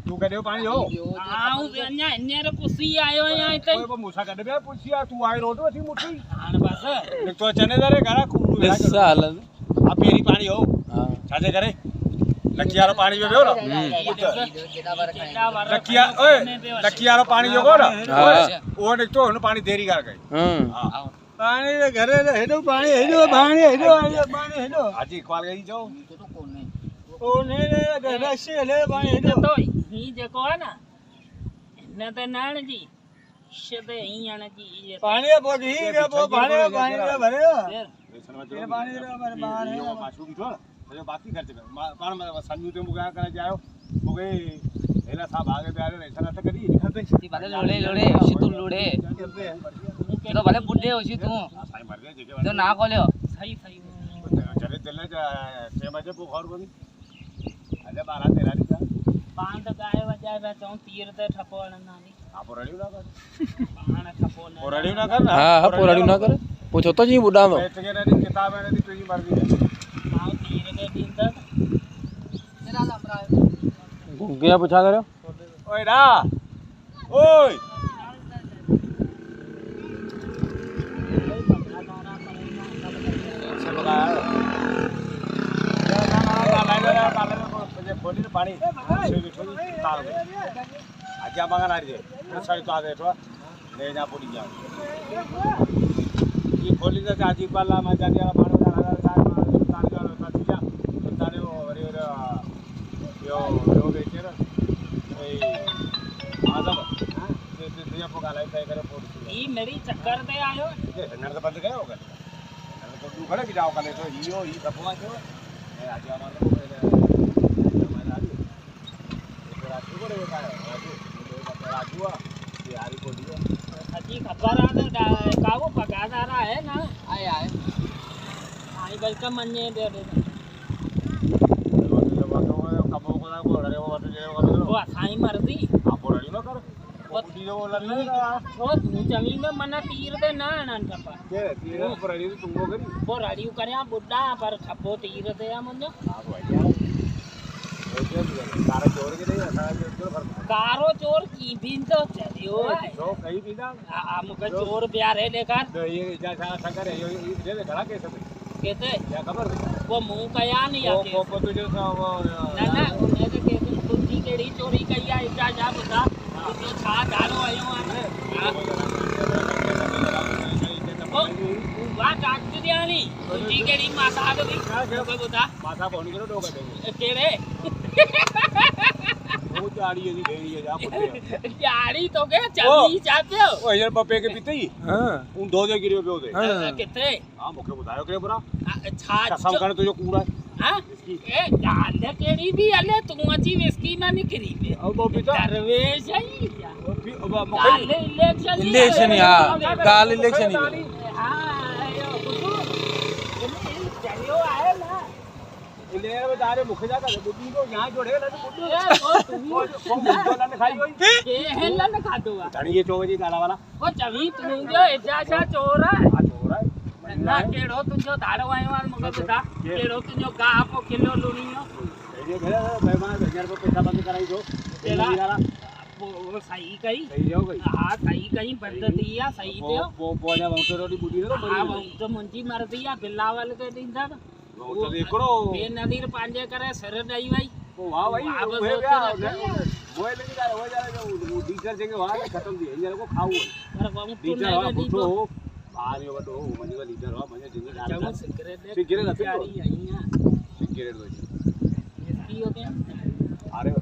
तू कदे पानी हो आऊ अन्या अन्या रे पुसी आयो यहाँ इते ओए मुसा कदे बे पुसिया तू आई रोड थी मुठी हां बस एक तो चने दरे घरा खूब साल आ पेरी पानी हो हां छाजे करे लकियारो पानी में बेहो ना लकिया ओए लकियारो पानी जो को ना ओ ने तो न पानी देरी कर गई हां पानी रे घरे हेडो पानी हेडो आजी क्वाल गई जो ओ ने घरे से ले पानी हेडो तो ही जेको है ना ने ते नान जी शबे ही आना जी पानी बोधी के पानी रे भरे ये पानी रे बाहर है माछू बिठो जो बाकी खर्च कर पान में संजू ते मुगा करे जायो मुगे एला साहब आगे पे आ रहे ऐसा तो करी दिखाते ती बाले लोड़े ओशी तू लोड़े तो बाले बुड्ढे ओशी तू साई मर गए जो ना कोल्यो सही सही चले चले छे बजे को घर बनी अरे 12 13 दिसा बांध गाय वजाय बा चौ तीर ते ठपोण नानी आप रेडी ना कर पाण ठपोण ओ रेडी ना कर हां पोराड़ी ना करे पूछो तो जी बुढ़ा में बैठ के रे किताब है नी तुझी मर्जी है मां तीर के दींदा तेरा लमरा गया पूछा करो ओए रा ओए बोली पानी ताल आजा बागान आ रही है साड़ी तो आ गए तो ले जा पूरी जा ये खोली तो आजी पाला मजा दिया पानी का लगा तार का दिया तारे वो अरे यो बेचे रे ए आदम ये पका लाई तय करे पूरी ई मेरी चक्कर दे आयो ये नर तो बंद गया होगा नर तो तू खड़े की जाओ कले तो यो ई दफवा जो आजी हमारा जी खबर आ कावो पगादारा है ना आए आए आई वेलकम मन्ने दे दे वो साई मर्दी वो तू जमीन में मना तीर दे ना आनन टपा वो रड़ी करया बुड्ढा पर खपो तीर दे मुन्ने कारो चोर की बिन तो चलियो जो कहीं भी ना मुके चोर प्यार है लेकर ये जैसा शंकर है ये दे घड़ा कैसे कहते क्या खबर वो मुंह कया नहीं आके वो तुझे वो ना उन्हें तो कहते कुंजी केड़ी चोरी कइया इटा जा बुदा जो छा डालो आयो आने वो वा काट दियानी कुंजी केड़ी मासा आ गई कोई बुदा माथा फोन करो डोगा दे केड़े वो गाड़ी है ढेरी है जा पुटे गाड़ी तो के चली जाते हो ओ यार पप्पे के पीते ही हां उन दो दे गिरियो पे होते कितने हां मुखे बतायो करे पूरा छा कसम कर तुझे कूड़ा हां ए डाल केड़ी भी अले तू अच्छी विस्की ना निकरी पे अब वो पीता दरवेश है अब इलेक्शन हां काल इलेक्शन ही हां यो कुछ चलियो आए ना ले बता रहे मुखे जा कर बुद्धि को यहां जोड़ेगा ना तो बुद्धि वो मुद्दोला ने खाई होई के हेला ने खा दो धनी ये चोरी गाला वाला वो चवी तू जो एजा चोर है चोर है ना केड़ो तुझो धारो आयो वाल मगर बता केड़ो तुझो गा आपो किलो लुणियो ये भेड़ा मेहमान 1000 रुपए पैसा बंद कराई दो तेरा वो सही कही सही हो गई हां सही कही पद्धति या सही दे वो बोला वंटो रोटी बुद्धि रे हां वो तो मुंजी मर दिया बिल्लावल के दींदा वो तो देखो ये नदीर पांजे करे सर दई भाई वो वाह भाई वो है क्या वो लेके जा वो जा वो डीजल जगह वहां खत्म दी इंजन को खाओ पर वो डीजल हो बुठो बाहर यो बटो मनी का लीटर हो मने जिंदगी जब सिगरेट सिगरेट आई है सिगरेट दो इसकी हो गया अरे